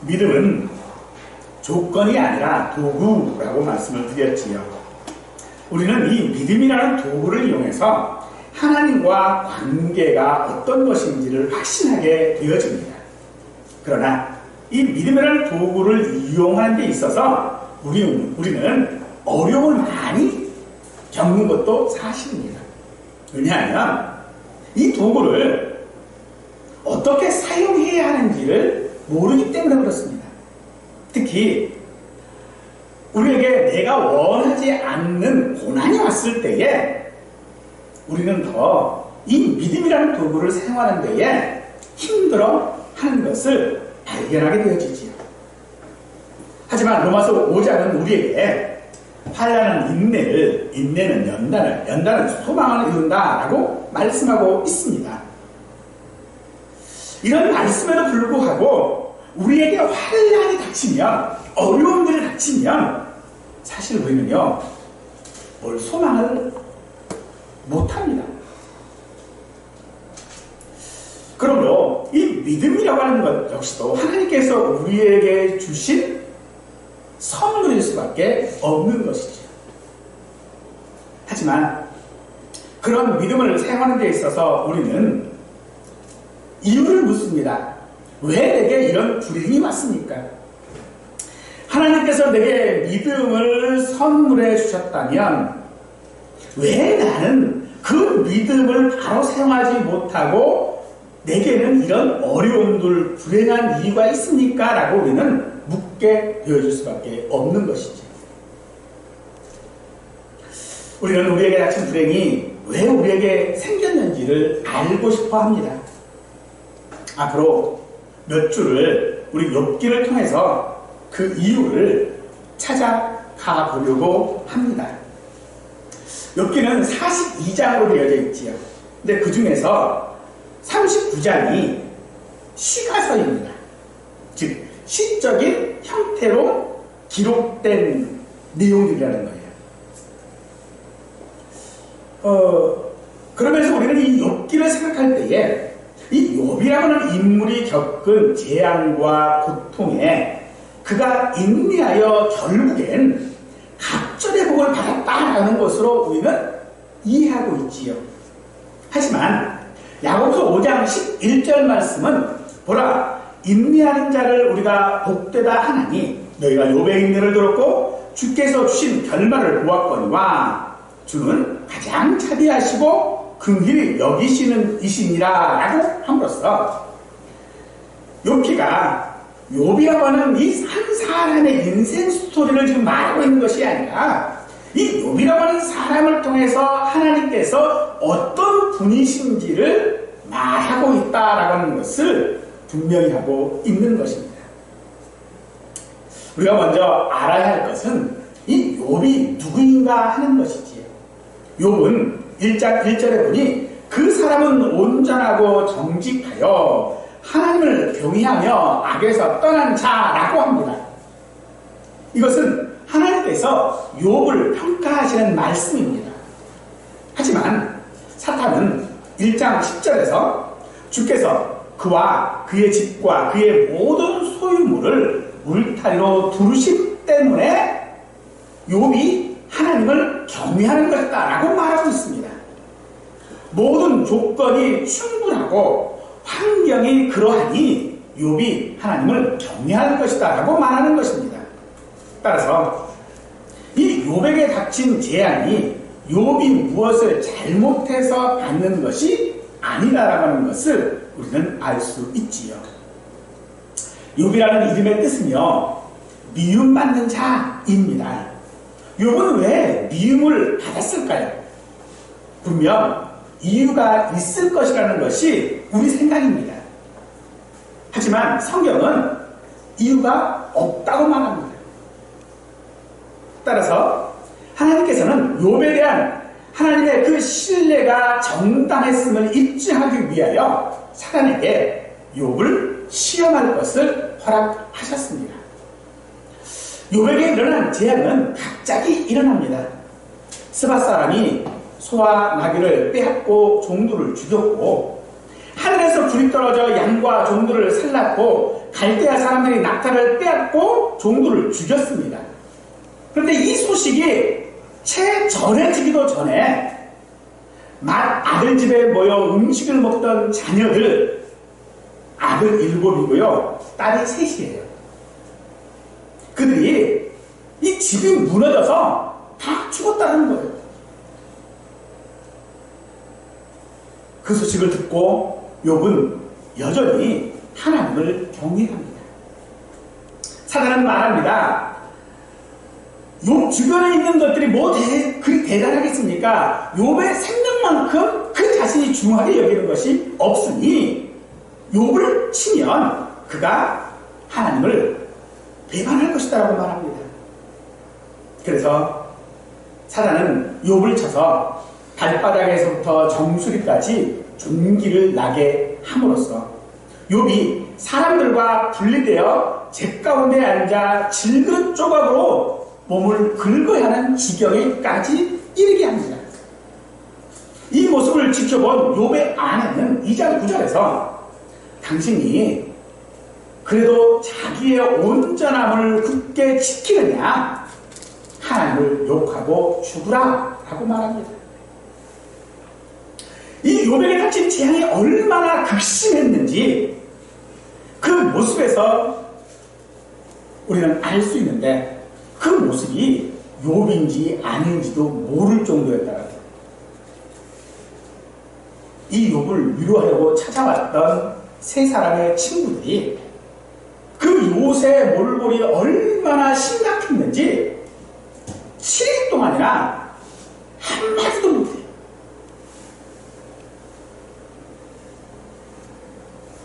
믿음은 조건이 아니라 도구라고 말씀을 드렸지요. 우리는 이 믿음이라는 도구를 이용해서 하나님과 관계가 어떤 것인지를 확신하게 되어집니다. 그러나 이 믿음이라는 도구를 이용하는 데 있어서 우리는 어려움을 많이 겪는 것도 사실입니다. 왜냐하면 이 도구를 어떻게 사용해야 하는지를 모르기 때문에 그렇습니다. 특히 우리에게 내가 원하지 않는 고난이 왔을 때에 우리는 더 이 믿음이라는 도구를 사용하는 데에 힘들어 하는 것을 발견하게 되어지지요. 하지만 로마서 5장은 우리에게 환난은 인내는 연단은 소망을 이룬다라고 말씀하고 있습니다. 이런 말씀에도 불구하고 우리에게 환난이 닥치면, 어려움들이 닥치면 사실 우리는요 뭘 소망을 못합니다. 그러므로 이 믿음이라고 하는 것 역시도 하나님께서 우리에게 주신 선물일 수밖에 없는 것이죠. 하지만 그런 믿음을 사용하는 데 있어서 우리는 이유를 묻습니다. 왜 내게 이런 불행이 왔습니까? 하나님께서 내게 믿음을 선물해 주셨다면 왜 나는 그 믿음을 바로 사용하지 못하고 내게는 이런 어려움들, 불행한 이유가 있습니까? 라고 우리는 묻게 되어줄 수밖에 없는 것이죠. 우리는 우리에게 닥친 불행이 왜 우리에게 생겼는지를 알고 싶어 합니다. 앞으로 몇 주를 우리 욥기를 통해서 그 이유를 찾아가 보려고 합니다. 욥기는 42장으로 되어져 있지요. 근데 그 중에서 39장이 시가서입니다. 즉 시적인 형태로 기록된 내용들이라는 거예요. 그러면서 우리는 이 욥기를 생각할 때에 이 욥이라고 하는 인물이 겪은 재앙과 고통에 그가 인내하여 결국엔 갑절의 복을 받았다라는 것으로 우리는 이해하고 있지요. 하지만 야고보서 5장 11절 말씀은 보라, 인내하는 자를 우리가 복되다 하나니 너희가 욥의 인내를 들었고 주께서 주신 결말을 보았거니와 주는 가장 자비하시고 긍휼히 여기시는 이시니라 라고 함으로써 욥기가 욥이라고 하는 이 한 사람의 인생 스토리를 지금 말하고 있는 것이 아니라 이 욥이라고 하는 사람을 통해서 하나님께서 어떤 분이신지를 말하고 있다라고 하는 것을 분명히 하고 있는 것입니다. 우리가 먼저 알아야 할 것은 이 욥이 누구인가 하는 것이지요. 욥은 1장 1절에 보니 그 사람은 온전하고 정직하여 하나님을 경외하며 악에서 떠난 자라고 합니다. 이것은 하나님께서 욥을 평가하시는 말씀입니다. 하지만 사탄은 1장 10절에서 주께서 그와 그의 집과 그의 모든 소유물을 울타리로 두르심 때문에 욥이 하나님을 경외하는 것이다 라고 말하고 있습니다. 모든 조건이 충분하고 환경이 그러하니 욥이 하나님을 경외하는 것이다 라고 말하는 것입니다. 따라서 이 욥에게 닥친 재앙이 욥이 무엇을 잘못해서 받는 것이 아니라라고 하는 것을 우리는 알 수 있지요. 욥이라는 이름의 뜻은요, 미움받는 자입니다. 욥은 왜 미움을 받았을까요? 분명 이유가 있을 것이라는 것이 우리 생각입니다. 하지만 성경은 이유가 없다고 말합니다. 따라서 하나님께서는 욥에 대한 하나님의 그 신뢰가 정당했음을 입증하기 위하여 사단에게 욥을 시험할 것을 허락하셨습니다. 욥에게 일어난 재앙은 갑자기 일어납니다. 스밧 사람이 소와 나귀를 빼앗고 종들을 죽였고 하늘에서 불이 떨어져 양과 종들을 살랐고 갈대아 사람들이 낙타를 빼앗고 종들을 죽였습니다. 그런데 이 소식이 채 전해지기도 전에 아들 집에 모여 음식을 먹던 자녀들, 아들 7이고요, 딸이 3이에요. 그들이 이 집이 무너져서 다 죽었다는 거예요. 그 소식을 듣고 욥은 여전히 하나님을 경외합니다. 사단은 말합니다. 욥 주변에 있는 것들이 그리 대단하겠습니까? 욥의 생명만큼 그 자신이 중하게 여기는 것이 없으니 욥을 치면 그가 하나님을 배반할 것이다 라고 말합니다. 그래서 사단은 욥을 쳐서 발바닥에서부터 정수리까지 종기를 나게 함으로써 욥이 사람들과 분리되어 재 가운데 앉아 질그릇 조각으로 몸을 긁어야 하는 지경에까지 이르게 합니다. 이 모습을 지켜본 욥의 아내는 2장 9절에서 당신이 그래도 자기의 온전함을 굳게 지키느냐 하나님을 욕하고 죽으라 라고 말합니다. 이 욥에게 닥친 재앙이 얼마나 극심했는지 그 모습에서 우리는 알 수 있는데 그 모습이 욥인지 아닌지도 모를 정도였다. 이 욥을 위로하려고 찾아왔던 3사람의 친구들이 그 욥의 몰골이 얼마나 심각했는지 7일 동안이나 한마디도 못해요.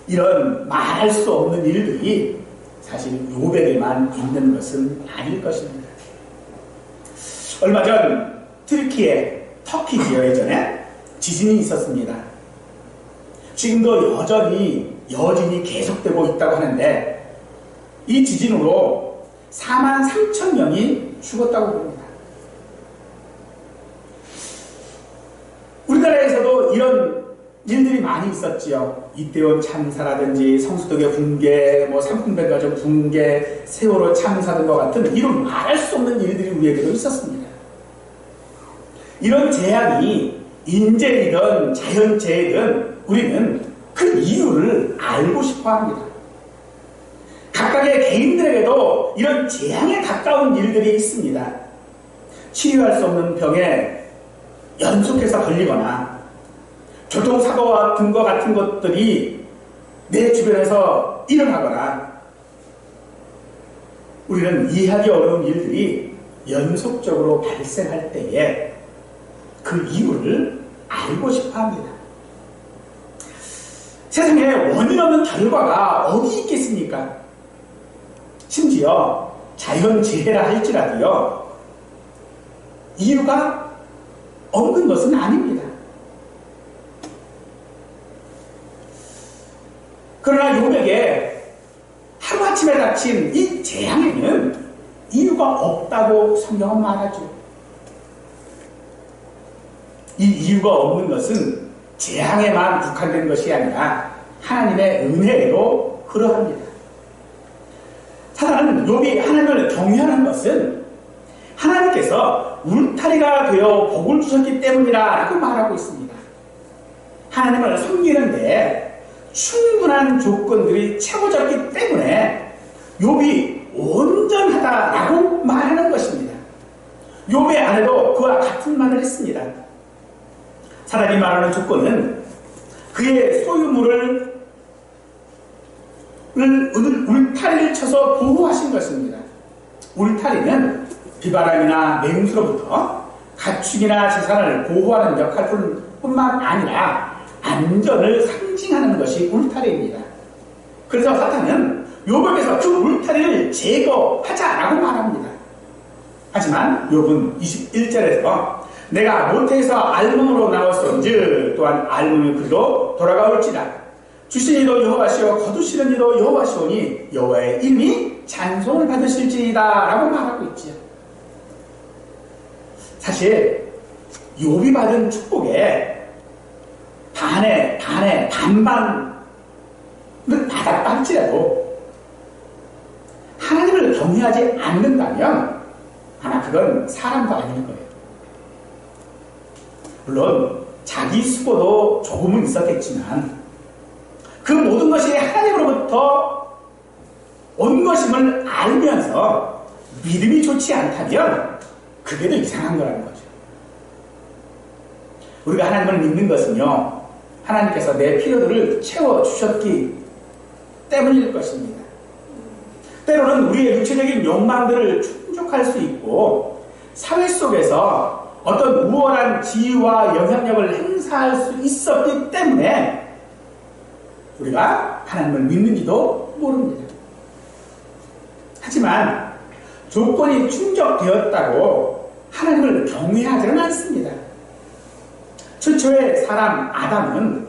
이런 말할 수 없는 일들이 사실 욥에게만 있는 것은 아닐 것입니다. 얼마 전 터키지요 예전에 지진이 있었습니다. 지금도 여진이 계속되고 있다고 하는데 이 지진으로 43,000명이 죽었다고 합니다. 우리나라에서도 이런 일들이 많이 있었지요. 이태원 참사라든지 성수동의 붕괴, 삼풍백화점 붕괴, 세월호 참사 등과 같은 이런 말할 수 없는 일들이 우리에게도 있었습니다. 이런 재앙이 인재이든 자연재해든 우리는 그 이유를 알고 싶어 합니다. 각각의 개인들에게도 이런 재앙에 가까운 일들이 있습니다. 치료할 수 없는 병에 연속해서 걸리거나 교통사고와 등과 같은 것들이 내 주변에서 일어나거나 우리는 이해하기 어려운 일들이 연속적으로 발생할 때에 그 이유를 알고 싶어 합니다. 세상에 원인 없는 결과가 어디 있겠습니까? 심지어 자연재해라 할지라도요, 이유가 없는 것은 아닙니다. 그러나 욥에게 하루아침에 닥친 이 재앙에는 이유가 없다고 성경은 말하죠. 이 이유가 없는 것은 재앙에만 국한된 것이 아니라 하나님의 은혜로 그러합니다. 사단은 욥이 하나님을 경외하는 것은 하나님께서 울타리가 되어 복을 주셨기 때문이라고 말하고 있습니다. 하나님을 섬기는데 충분한 조건들이 채워졌기 때문에 욥이 온전하다라고 말하는 것입니다. 욥의 아내도 그와 같은 말을 했습니다. 사람이 말하는 조건은 그의 소유물을 울타리를 쳐서 보호하신 것입니다. 울타리는 비바람이나 맹수로부터 가축이나 재산을 보호하는 역할뿐만 아니라 안전을 상징하는 것이 울타리입니다. 그래서 사탄은 욥에게서 그 울타리를 제거하자라고 말합니다. 하지만 욥은 21절에서 내가 모태에서 알몸으로 나왔은즉 또한 알몸의 그리로 돌아가올지라. 주신 이도 여호와시오 거두시는 이도 여호와시오니 여호와의 이름이 찬송을 받으실지이다 라고 말하고 있지요. 사실 욥이 받은 축복에 반반을 받았다 할지라도 경외하지 않는다면 아마 그건 사람도 아닐 거예요. 물론 자기 수고도 조금은 있었겠지만 그 모든 것이 하나님으로부터 온 것임을 알면서 믿음이 좋지 않다면 그게 더 이상한 거라는 거죠. 우리가 하나님을 믿는 것은요, 하나님께서 내 필요들을 채워주셨기 때문일 것입니다. 때로는 우리의 육체적인 욕망들을 충족할 수 있고 사회 속에서 어떤 우월한 지위와 영향력을 행사할 수 있었기 때문에 우리가 하나님을 믿는지도 모릅니다. 하지만 조건이 충족되었다고 하나님을 경외하지는 않습니다. 최초의 사람 아담은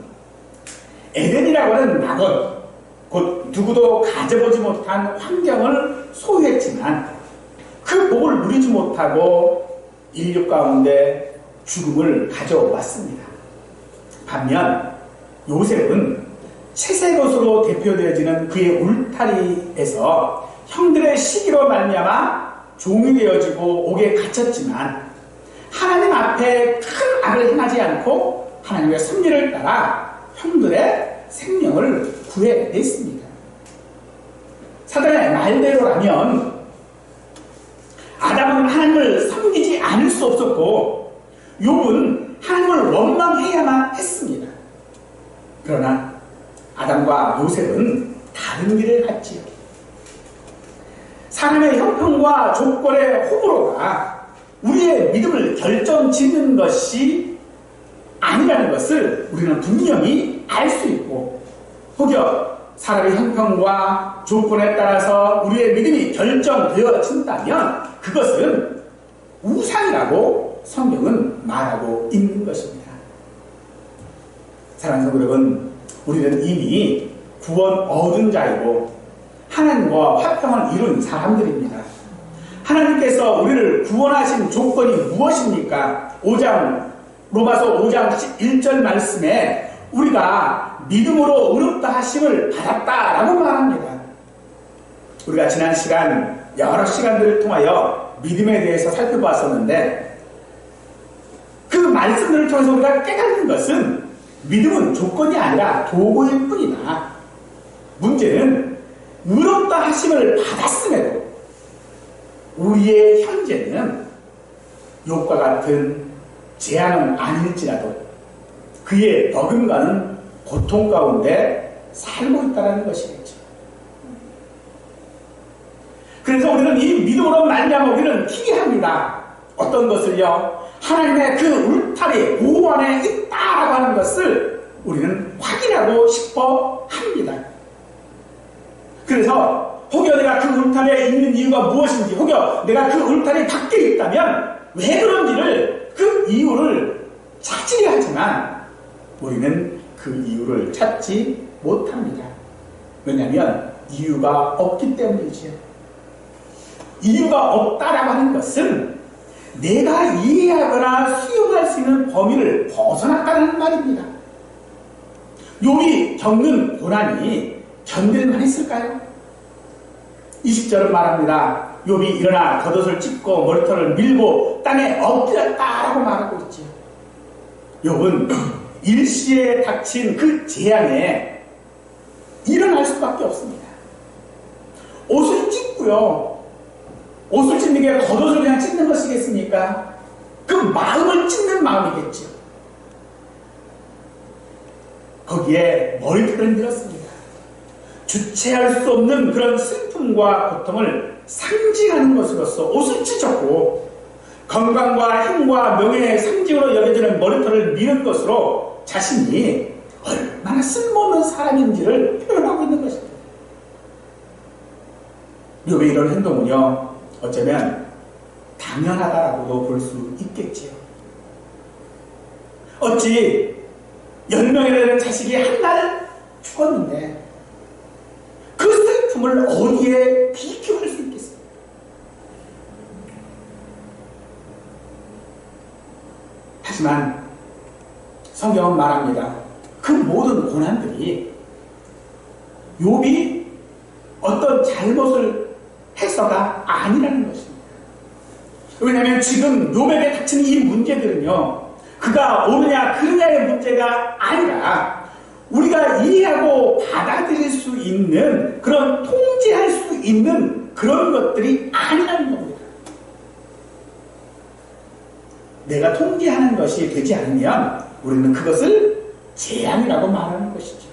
에덴이라고 하는 낙원, 곧 누구도 가져보지 못한 환경을 소유했지만 그 복을 누리지 못하고 인류 가운데 죽음을 가져왔습니다. 반면 요셉은 채색옷으로 대표되어지는 그의 울타리에서 형들의 시기로 말미암아 종이 되어지고 옥에 갇혔지만 하나님 앞에 큰 악을 행하지 않고 하나님의 섭리를 따라 형들의 생명을 구해냈습니다. 사단의 말대로라면 아담은 하나님을 섬기지 않을 수 없었고 욥은 하나님을 원망해야만 했습니다. 그러나 아담과 요셉은 다른 길을 갔지요. 사람의 형편과 조건의 호불호가 우리의 믿음을 결정짓는 것이 아니라는 것을 우리는 분명히 알 수 있고, 혹여 사람의 형편과 조건에 따라서 우리의 믿음이 결정되어진다면 그것은 우상이라고 성경은 말하고 있는 것입니다. 사랑하는 성도 여러분, 우리는 이미 구원 얻은 자이고 하나님과 화평을 이룬 사람들입니다. 하나님께서 우리를 구원하신 조건이 무엇입니까? 로마서 5장 1절 말씀에 우리가 믿음으로 의롭다 하심을 받았다라고 말합니다. 우리가 지난 시간 여러 시간들을 통하여 믿음에 대해서 살펴봤었는데 그 말씀들을 통해서 우리가 깨닫는 것은 믿음은 조건이 아니라 도구일 뿐이다. 문제는 의롭다 하심을 받았음에도 우리의 현재는 욥과 같은 재앙은 아닐지라도 그의 버금가는 고통 가운데 살고 있다는 것이겠죠. 그래서 우리는 이 믿음으로 말미암아 우리는 기대합니다. 어떤 것을요? 하나님의 그 울타리 보호 안에 있다라고 하는 것을 우리는 확인하고 싶어 합니다. 그래서 혹여 내가 그 울타리에 있는 이유가 무엇인지, 혹여 내가 그 울타리 밖에 있다면 왜 그런지를 그 이유를 찾으려 하지만 우리는 그 이유를 찾지 못합니다. 왜냐하면 이유가 없기 때문이지요. 이유가 없다라고 하는 것은 내가 이해하거나 수용할 수 있는 범위를 벗어났다는 말입니다. 욥이 겪는 고난이 견딜만 했을까요? 20절은 말합니다. 욥이 일어나 겉옷을 찢고 머리털을 밀고 땅에 엎드렸다라고 말하고 있지요. 욥은 일시에 닥친 그 재앙에 일어날 수밖에 없습니다. 옷을 찢고요. 옷을 찢는 게 겉옷을 그냥 찢는 것이겠습니까? 그 마음을 찢는 마음이겠죠. 거기에 머리털을 밀었습니다. 주체할 수 없는 그런 슬픔과 고통을 상징하는 것으로서 옷을 찢었고, 건강과 힘과 명예의 상징으로 여겨지는 머리털을 미는 것으로 자신이 얼마나 쓸모없는 사람인지를 표현하고 있는 것입니다. 욥의 이런 행동은요, 어쩌면 당연하다라고도 볼 수 있겠지요. 어찌 10명이나 되는 자식이 한 날 죽었는데 그 슬픔을 어디에 비교할 수 있겠습니까? 하지만 성경은 말합니다. 그 모든 고난들이 욥이 어떤 잘못을 해서가 아니라는 것입니다. 왜냐하면 지금 욥에게 닥치는 이 문제들은요, 그가 옳으냐 그르냐의 문제가 아니라 우리가 이해하고 받아들일 수 있는, 그런 통제할 수 있는 그런 것들이 아니라는 겁니다. 내가 통제하는 것이 되지 않으면 우리는 그것을 재앙이라고 말하는 것이죠.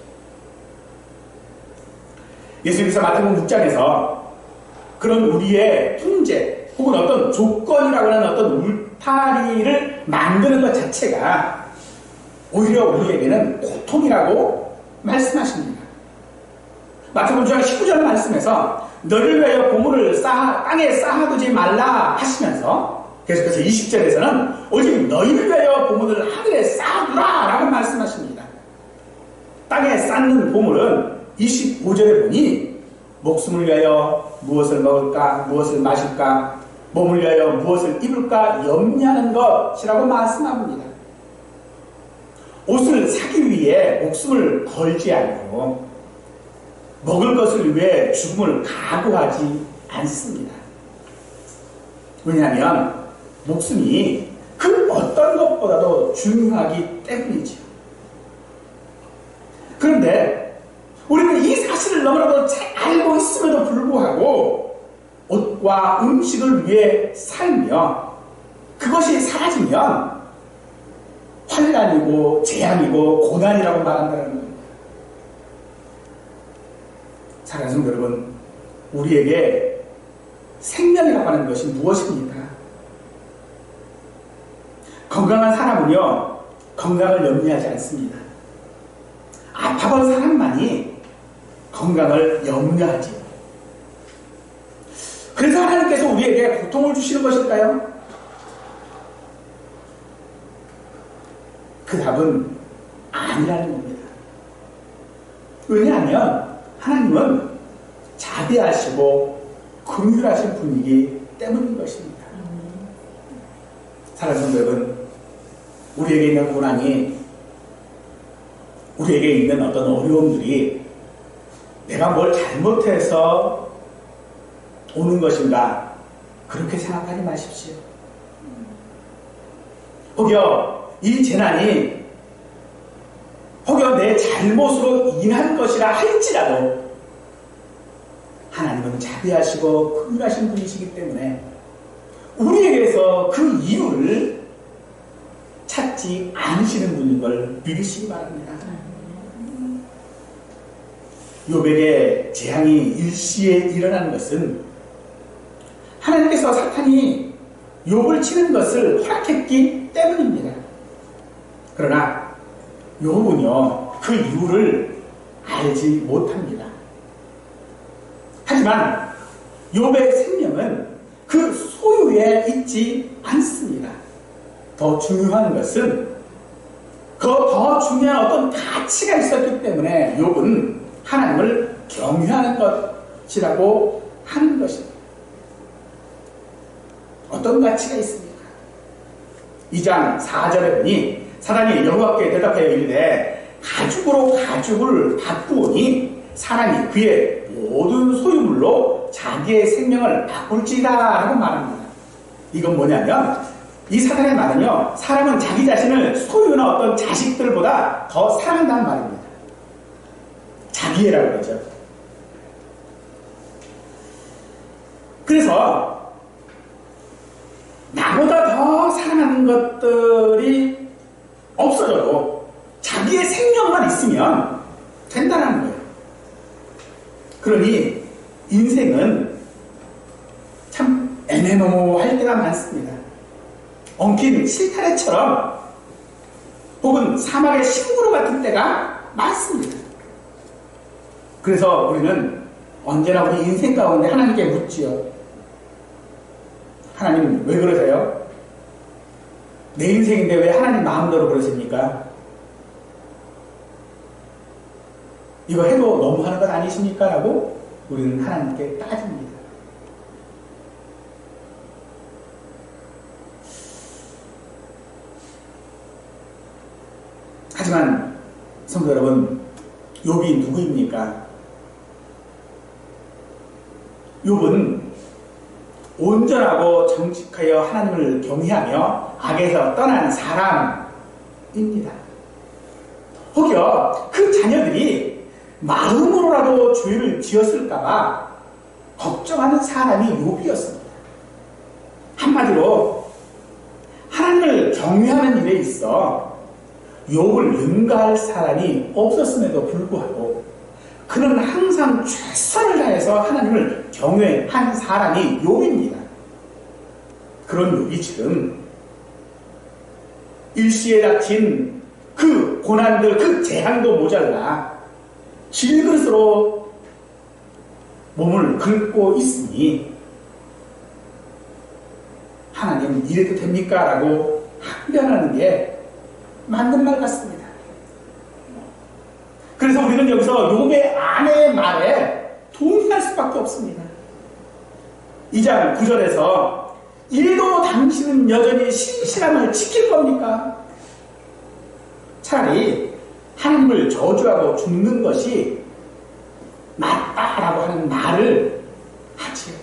예수님께서 마태복음 6장에서 그런 우리의 통제 혹은 어떤 조건이라고 하는 어떤 울타리를 만드는 것 자체가 오히려 우리에게는 고통이라고 말씀하십니다. 마태복음 6장 19절 말씀에서 너를 위하여 보물을 땅에 쌓아두지 말라 하시면서 계속해서 20절에서는 오직 너희를 위하여 보물을 하늘에 쌓아두라 라고 말씀하십니다. 땅에 쌓는 보물은 25절에 보니 목숨을 위하여 무엇을 먹을까, 무엇을 마실까, 몸을 위하여 무엇을 입을까 염려하는 것이라고 말씀합니다. 옷을 사기 위해 목숨을 걸지 않고 먹을 것을 위해 죽음을 각오하지 않습니다. 왜냐하면 목숨이 그 어떤 것보다도 중요하기 때문이죠. 그런데 우리는 이 사실을 너무나도 잘 알고 있음에도 불구하고 옷과 음식을 위해 살며 그것이 사라지면 환난이고 재앙이고 고난이라고 말한다는 겁니다. 사랑하는 성도 여러분, 우리에게 생명이라고 하는 것이 무엇입니까? 건강한 사람은요, 건강을 염려하지 않습니다. 아파본 사람만이 건강을 염려하지. 그래서 하나님께서 우리에게 고통을 주시는 것일까요? 그 답은 아니라는 겁니다. 왜냐하면 하나님은 자비하시고 긍휼하신 분이기 때문인 것입니다. 사랑하는 성도 여러분, 우리에게 있는 고난이, 우리에게 있는 어떤 어려움들이 내가 뭘 잘못해서 오는 것인가, 그렇게 생각하지 마십시오. 혹여 이 재난이 혹여 내 잘못으로 인한 것이라 할지라도 하나님은 자비하시고 긍휼하신 분이시기 때문에 우리에게서 그 이유를 찾지 않으시는 분인 걸 믿으시기 바랍니다. 욥에게 재앙이 일시에 일어나는 것은 하나님께서 사탄이 욥을 치는 것을 허락했기 때문입니다. 그러나 욥은요, 그 이유를 알지 못합니다. 하지만 욥의 생명은 그 소유에 있지 않습니다. 더 중요한 것은 그 더 중요한 어떤 가치가 있었기 때문에 욥은 하나님을 경외하는 것이라고 하는 것입니다. 어떤 가치가 있습니까? 2장 4절에 보니 사람이 여호와께 대답하여 이르되 가죽으로 가죽을 바꾸오니 사람이 그의 모든 소유물로 자기의 생명을 바꿀지다 라고 말합니다. 이건 뭐냐면 이 사탄의 말은요, 사람은 자기 자신을 소유나 어떤 자식들보다 더 사랑한다는 말입니다. 자기애라고 그러죠. 그래서 나보다 더 사랑하는 것들이 없어져도 자기의 생명만 있으면 된다는 거예요. 그러니 인생은 참 애매모호할 때가 많습니다. 엉킨 실타래처럼 혹은 사막의 심구름 같은 때가 많습니다. 그래서 우리는 언제나 우리 인생 가운데 하나님께 묻지요. 하나님 왜 그러세요? 내 인생인데 왜 하나님 마음대로 그러십니까? 이거 해도 너무 하는 것 아니십니까? 라고 우리는 하나님께 따집니다. 하지만 성도 여러분, 욥이 누구입니까? 욥은 온전하고 정직하여 하나님을 경외하며 악에서 떠난 사람입니다. 혹여 그 자녀들이 마음으로라도 죄를 지었을까봐 걱정하는 사람이 욥이었습니다. 한마디로 하나님을 경외하는 일에 있어 욥을 능가할 사람이 없었음에도 불구하고 그는 항상 최선을 다해서 하나님을 경외한 사람이 욥입니다. 그런 욥이 지금 일시에 닥친 그 고난들, 그 재앙도 모자라 질그릇으로 몸을 긁고 있으니 하나님 이래도 됩니까? 라고 항변하는 게 맞는 말 같습니다. 그래서 우리는 여기서 욥의 아내의 말에 동의할 수밖에 없습니다. 2장 9절에서 이래도 당신은 여전히 신실함을 지킬 겁니까? 차라리 하나님을 저주하고 죽는 것이 맞다라고 하는 말을 하지요.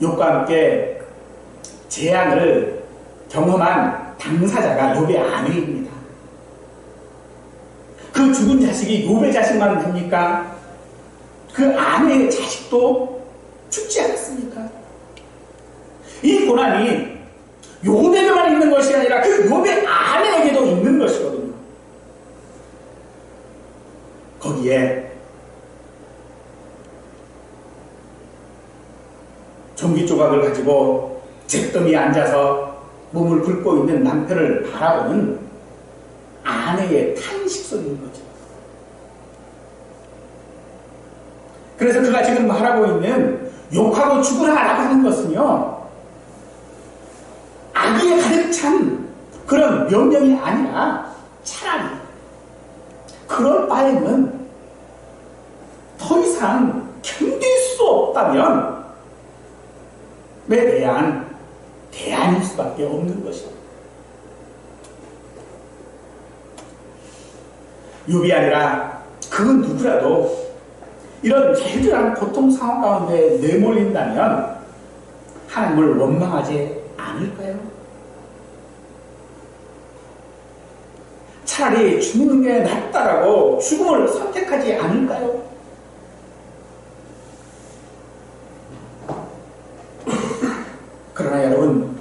욥과 함께 재앙을 경험한 당사자가 욥의 아내입니다. 그 죽은 자식이 욥의 자식만 됩니까? 그 아내의 자식도 죽지 않았습니까? 이 고난이 욥에게만 있는 것이 아니라 그 욥의 아내에게도 있는 것이거든요. 거기에 종기 조각을 가지고 잿더미에 앉아서 몸을 긁고 있는 남편을 바라보는 아내의 탄식 소리인 거죠. 그래서 그가 지금 말하고 있는 욕하고 죽으라라고 하는 것은요, 악의에 가득 찬 그런 명령이 아니라 차라리 그럴 바에는 더 이상 견딜 수 없다면 에 대한 대안일 수밖에 없는 것입니다. 욥이 아니라 그 누구라도 이런 절절한 고통 상황 가운데 내몰린다면 하나님을 원망하지 않을까요? 차라리 죽는 게 낫다라고 죽음을 선택하지 않을까요? 그러나 여러분,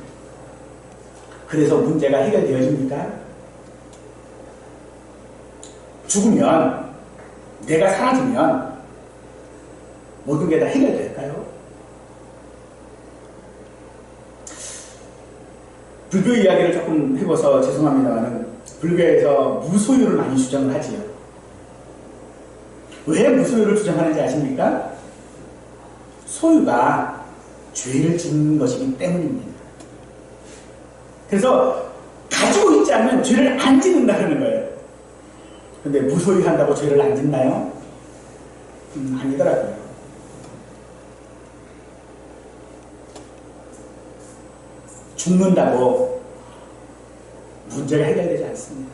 그래서 문제가 해결되어집니까? 죽으면, 내가 사라지면 모든 게 다 해결될까요? 불교 이야기를 조금 해봐서 죄송합니다만 불교에서 무소유를 많이 주장을 하지요. 왜 무소유를 주장하는지 아십니까? 소유가 죄를 짓는 것이기 때문입니다. 그래서 가지고 있지 않으면 죄를 안 짓는다 하는 거예요. 근데 무소유한다고 죄를 안 짓나요? 아니더라고요. 죽는다고 문제가 해결되지 않습니다.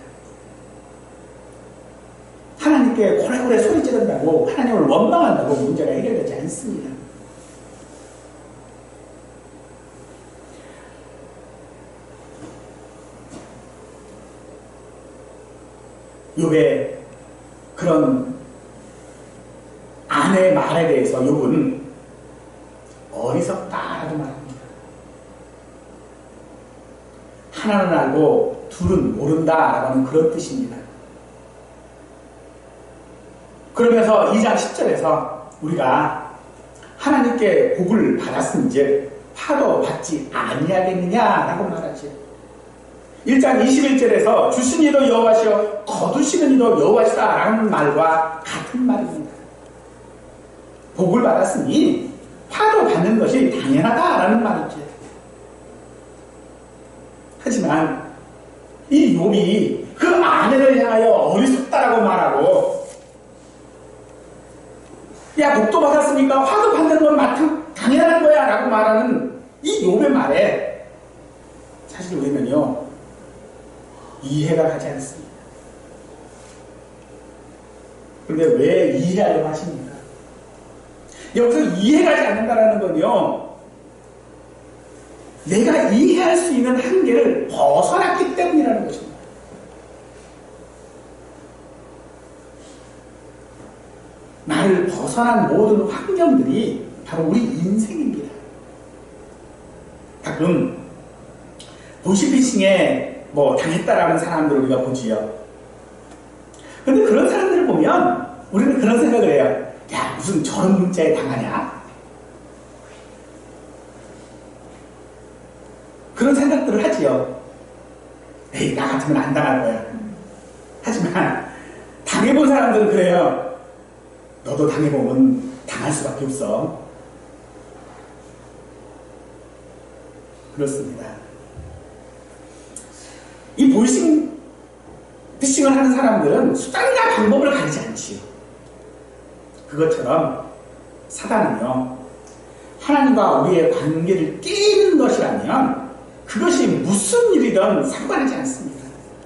하나님께 고래고래 소리 지른다고, 하나님을 원망한다고 문제가 해결되지 않습니다. 욥의 그런 아내의 말에 대해서 욥은 어리석다라고 말합니다. 하나는 알고 둘은 모른다라고 하는 그런 뜻입니다. 그러면서 2장 10절에서 우리가 하나님께 복을 받았은즉 화도 받지 아니하겠느냐라고 말하죠. 1장 21절에서 주신 이도 여호와시요 거두시는 이도 여호와시다라는 말과 같은 말입니다. 복을 받았으니 화도 받는 것이 당연하다라는 말이죠. 하지만 이 욥이 그 아내를 향하여 어리석다라고 말하고, 야, 복도 받았으니까 화도 받는 건 당연한 거야 라고 말하는 이 욥의 말에 사실 우리는요 이해가 가지 않습니다. 그런데 왜 이해하려고 하십니까? 여기서 이해가지 않는다라는 건요, 내가 이해할 수 있는 한계를 벗어났기 때문이라는 것입니다. 나를 벗어난 모든 환경들이 바로 우리 인생입니다. 가끔 보이스피싱에 당했다라는 사람들을 우리가 보지요. 근데 그런 사람들을 보면 우리는 그런 생각을 해요. 야, 무슨 저런 문자에 당하냐? 그런 생각들을 하지요. 에이, 나 같으면 안 당할 거야. 하지만 당해본 사람들은 그래요. 너도 당해보면 당할 수밖에 없어. 그렇습니다. 이 보이스피싱을 하는 사람들은 수단과 방법을 가리지 않지요. 그것처럼 사단은요, 하나님과 우리의 관계를 깨는 것이라면 그것이 무슨 일이든 상관하지 않습니다.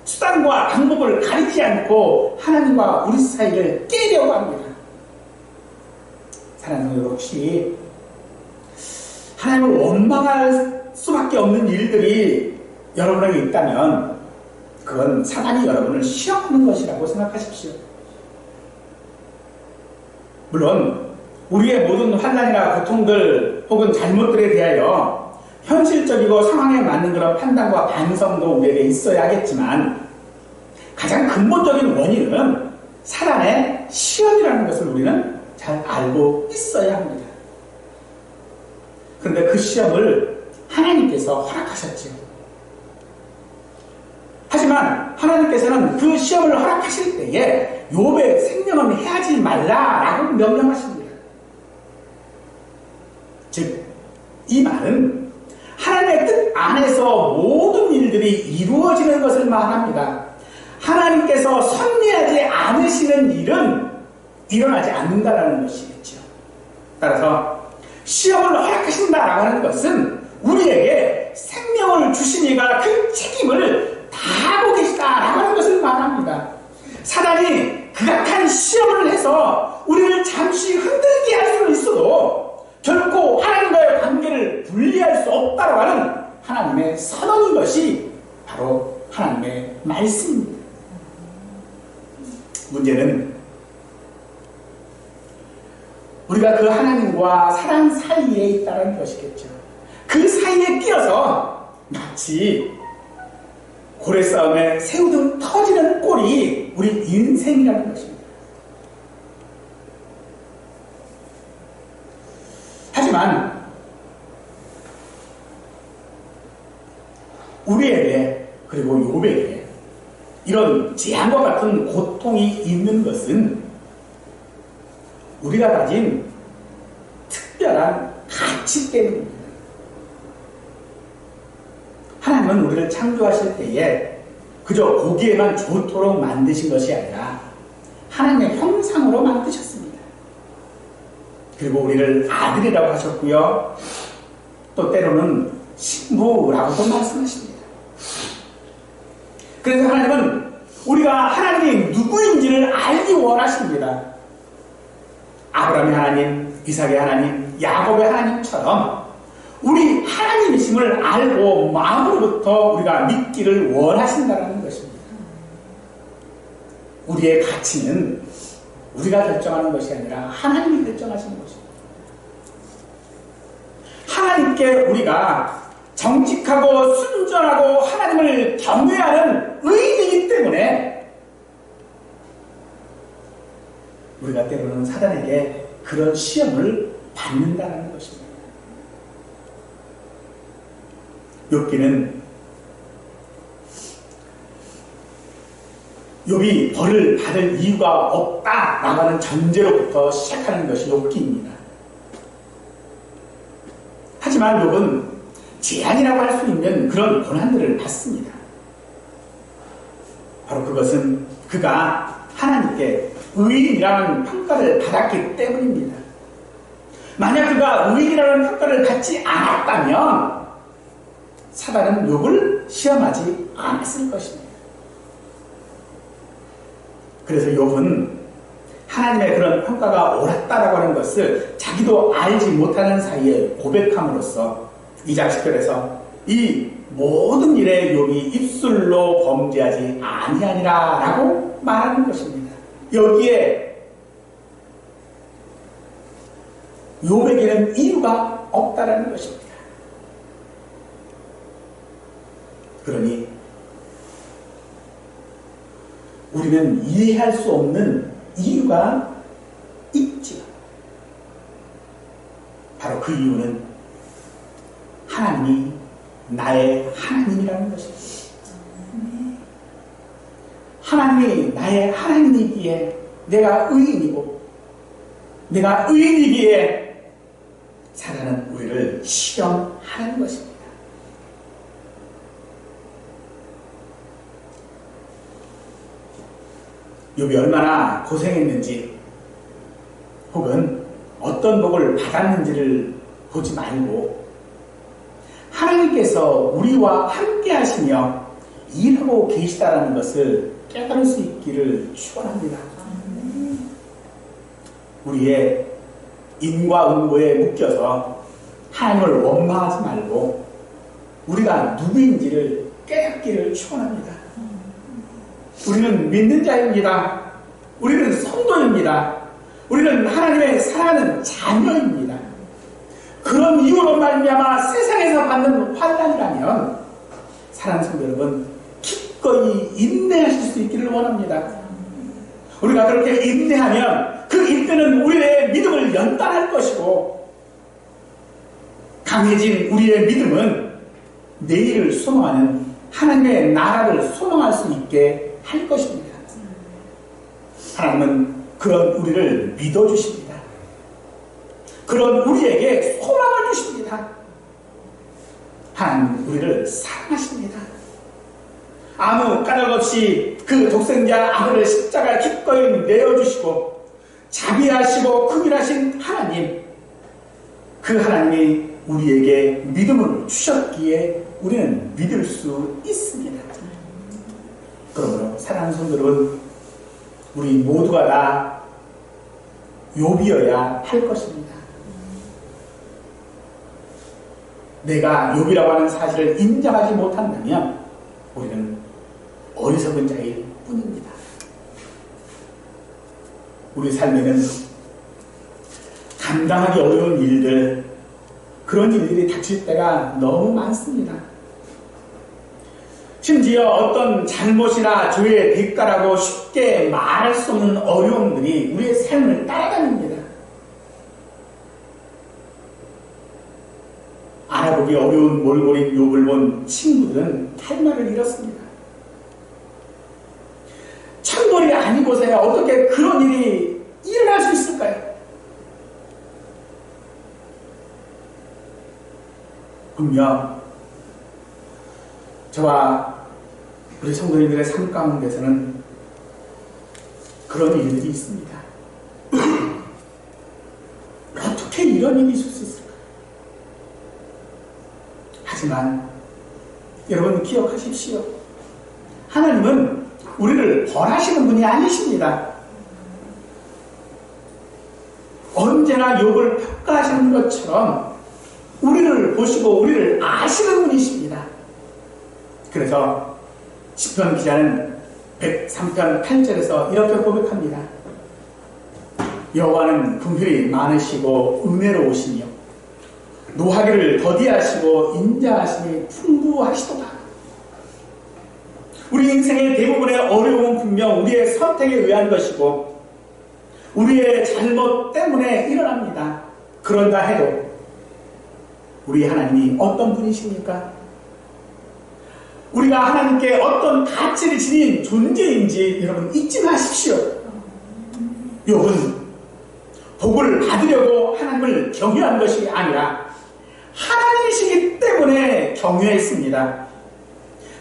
수단과 방법을 가리지 않고 하나님과 우리 사이를 깨려고 합니다. 사랑하는 여러분, 혹시 하나님을 원망할 수밖에 없는 일들이 여러분에게 있다면 그건 사단이 여러분을 시험하는 것이라고 생각하십시오. 물론 우리의 모든 환난이나 고통들 혹은 잘못들에 대하여 현실적이고 상황에 맞는 그런 판단과 반성도 우리에게 있어야 하겠지만 가장 근본적인 원인은 사단의 시험이라는 것을 우리는 잘 알고 있어야 합니다. 그런데 그 시험을 하나님께서 허락하셨죠. 하지만 하나님께서는 그 시험을 허락하실 때에 욥의 생명은 해하지 말라라고 명령하십니다. 즉, 이 말은 하나님의 뜻 안에서 모든 일들이 이루어지는 것을 말합니다. 하나님께서 섭리하지 않으시는 일은 일어나지 않는다라는 것이겠죠. 따라서 시험을 허락하신다라고 하는 것은 우리에게 생명을 주신 이가 그 책임을 다하고 계시다라고 하는 것을 말합니다. 사단이 극악한 시험을 해서 우리를 잠시 흔들게 할 수는 있어도 결코 하나님과의 관계를 분리할 수 없다라고 하는 하나님의 선언인 것이 바로 하나님의 말씀입니다. 문제는 우리가 그 하나님과 사랑 사이에 있다는 것이겠죠. 그 사이에 끼어서 마치 고래싸움에 새우등 터지는 꼴이 우리 인생이라는 것입니다. 하지만 우리에게 그리고 욥에게 이런 재앙과 같은 고통이 있는 것은 우리가 가진 특별한 가치 때문입니다. 하나님은 우리를 창조하실 때에 그저 보기에만 좋도록 만드신 것이 아니라 하나님의 형상으로 만드셨습니다. 그리고 우리를 아들이라고 하셨고요. 또 때로는 신부라고도 말씀하십니다. 그래서 하나님은 우리가 하나님이 누구인지를 알기 원하십니다. 아브라함의 하나님, 이삭의 하나님, 야곱의 하나님처럼 우리 하나님이심을 알고 마음으로부터 우리가 믿기를 원하신다는 것입니다. 우리의 가치는 우리가 결정하는 것이 아니라 하나님이 결정하시는 것입니다. 하나님께 우리가 정직하고 순전하고 하나님을 경외하는 의인이기 때문에 우리가 때로는 사단에게 그런 시험을 받는다는 것입니다. 욥기는 욥이 벌을 받을 이유가 없다라고 하는 전제로부터 시작하는 것이 욥기입니다. 하지만 욥은 재앙이라고 할 수 있는 그런 고난들을 받습니다. 바로 그것은 그가 하나님께 의인이라는 평가를 받았기 때문입니다. 만약 그가 의인이라는 평가를 받지 않았다면 사단은 욥을 시험하지 않았을 것입니다. 그래서 욥은 하나님의 그런 평가가 옳았다라고 하는 것을 자기도 알지 못하는 사이에 고백함으로써 2장 10절에서 이 모든 일에 욥이 입술로 범죄하지 아니하니라 라고 말하는 것입니다. 여기에 욥에게는 이유가 없다라는 것입니다. 그러니 우리는 이해할 수 없는 이유가 있지요. 바로 그 이유는 하나님이 나의 하나님이라는 것입니다. 하나님이 나의 하나님이기에 내가 의인이고 내가 의인이기에 사랑하는 우리를 시험하는 것입니다. 욥이 얼마나 고생했는지 혹은 어떤 복을 받았는지를 보지 말고 하나님께서 우리와 함께 하시며 일하고 계시다라는 것을 깨달을 수 있기를 축원합니다. 우리의 인과 응고에 묶여서 하나님을 원망하지 말고 우리가 누구인지를 깨닫기를 축원합니다. 우리는 믿는 자입니다. 우리는 성도입니다. 우리는 하나님의 사랑하는 자녀입니다. 그런 이유로 말미암아 세상에서 받는 환난이라면 사랑하는 성도 여러분 기꺼이 인내하실 수 있기를 원합니다. 우리가 그렇게 인내하면 그 인내는 우리의 믿음을 연단할 것이고 강해진 우리의 믿음은 내일을 소망하는 하나님의 나라를 소망할 수 있게 할 것입니다. 하나님은 그런 우리를 믿어주십니다. 그런 우리에게 소망을 주십니다. 하나님은 우리를 사랑하십니다. 아무 까닭 없이 그 독생자 아들을 십자가에 기꺼이 내어주시고 자비하시고 긍휼하신 하나님, 그 하나님이 우리에게 믿음을 주셨기에 우리는 믿을 수 있습니다. 그러므로 사랑하는 성도 여러분, 우리 모두가 다 욥이어야 할 것입니다. 내가 욥이라고 하는 사실을 인정하지 못한다면 우리는 어리석은 자일 뿐입니다. 우리 삶에는 감당하기 어려운 일들, 그런 일들이 닥칠 때가 너무 많습니다. 심지어 어떤 잘못이나 죄의 대가라고 쉽게 말할 수 없는 어려움들이 우리의 삶을 따라다닙니다. 알아보기 어려운 몰골인 욥을 본 친구들은 할 말을 잃었습니다. 천벌이 아니고서야 어떻게 그런 일이 일어날 수 있을까요? 분명 저와 우리 성도님들의 삶 가운데서는 그런 일들이 있습니다. 어떻게 이런 일이 있을 수 있을까? 하지만 여러분 기억하십시오. 하나님은 우리를 벌하시는 분이 아니십니다. 언제나 욥을 평가하시는 것처럼 우리를 보시고 우리를 아시는 분이십니다. 그래서 시편 기자는 103편 8절에서 이렇게 고백합니다. 여호와는 긍휼이 많으시고 은혜로우시며 노하기를 더디하시고 인자하심이 풍부하시도다. 우리 인생의 대부분의 어려움은 분명 우리의 선택에 의한 것이고 우리의 잘못 때문에 일어납니다. 그런다 해도 우리 하나님이 어떤 분이십니까? 우리가 하나님께 어떤 가치를 지닌 존재인지 여러분 잊지 마십시오. 욥은 복을 받으려고 하나님을 경유한 것이 아니라 하나님이시기 때문에 경유했습니다.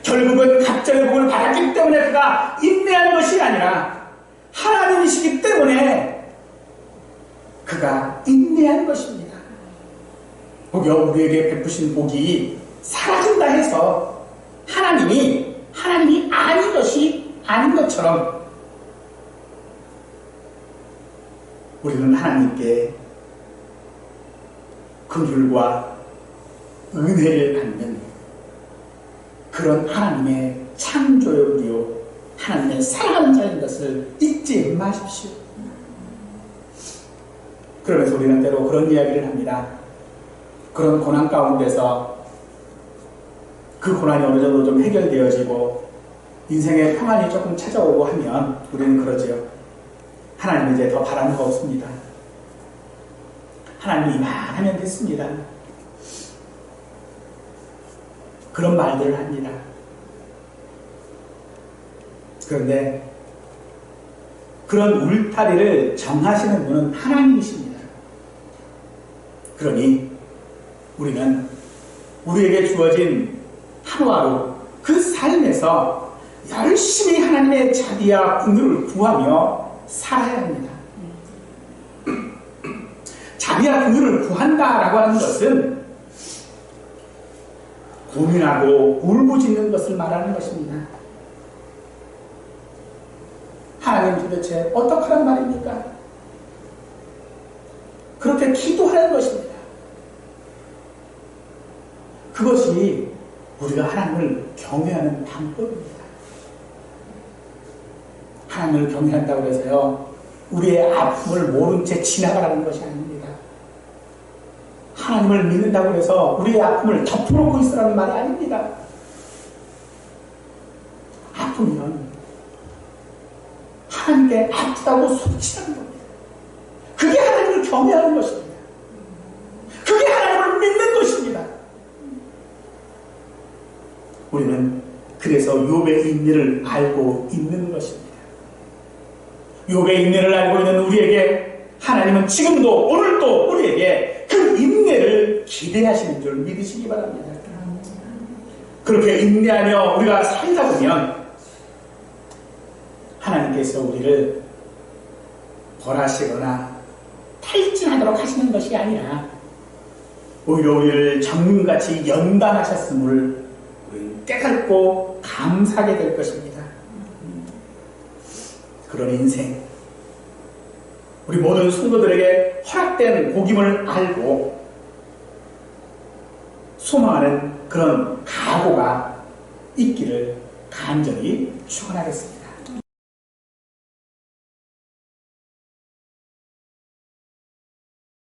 결국은 갑절의 복을 받았기 때문에 그가 인내한 것이 아니라 하나님이시기 때문에 그가 인내한 것입니다. 혹여 우리에게 베푸신 복이 사라진다 해서 하나님이 아닌 것이 아닌 것처럼 우리는 하나님께 긍휼과 은혜를 받는 그런 하나님의 창조력이요 하나님의 사랑하는 자인 것을 잊지 마십시오. 그러면서 우리는 때로 그런 이야기를 합니다. 그런 고난 가운데서 그 고난이 어느 정도 좀 해결되어지고 인생의 평안이 조금 찾아오고 하면 우리는 그러지요. 하나님 이제 더 바라는 거 없습니다. 하나님 이만하면 됐습니다. 그런 말들을 합니다. 그런데 그런 울타리를 정하시는 분은 하나님이십니다. 그러니 우리는 우리에게 주어진 하루하루 그 삶에서 열심히 하나님의 자비와 긍휼을 구하며 살아야 합니다. 자비와 긍휼을 구한다라고 하는 것은 고민하고 울부짖는 것을 말하는 것입니다. 하나님 도대체 어떡하란 말입니까? 그렇게 기도하는 것입니다. 그것이 우리가 하나님을 경외하는 방법입니다. 하나님을 경외한다고 해서요 우리의 아픔을 모른 채 지나가라는 것이 아닙니다. 하나님을 믿는다고 해서 우리의 아픔을 덮어놓고 있으라는 말이 아닙니다. 아프면 하나님께 아프다고 소치라는 겁니다. 그게 하나님을 경외하는 것입니다. 그게 하나님을 믿는 것입니다. 우리는 그래서 욥의 인내를 알고 있는 것입니다. 욥의 인내를 알고 있는 우리에게 하나님은 지금도 오늘도 우리에게 그 인내를 기대하시는 줄 믿으시기 바랍니다. 그렇게 인내하며 우리가 살다 보면 하나님께서 우리를 벌하시거나 탈진하도록 하시는 것이 아니라 오히려 우리를 정금같이 연단하셨음을 깨닫고 감사하게 될 것입니다. 그런 인생, 우리 모든 성도들에게 허락된 복임을 알고 소망하는 그런 각오가 있기를 간절히 축원하겠습니다.